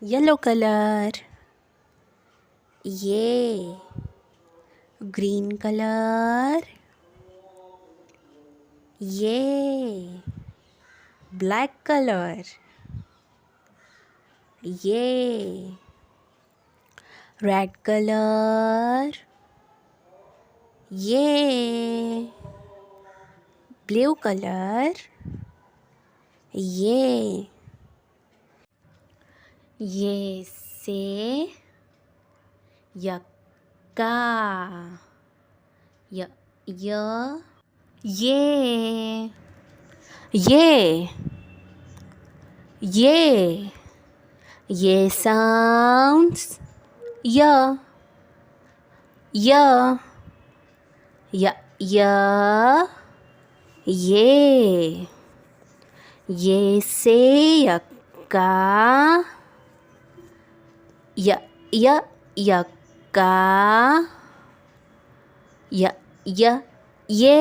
yellow color, ये green color, ये black color, ये red color, ये blue color, ये से यक्का, ये ये sounds ये से यक्का, यक्का, ये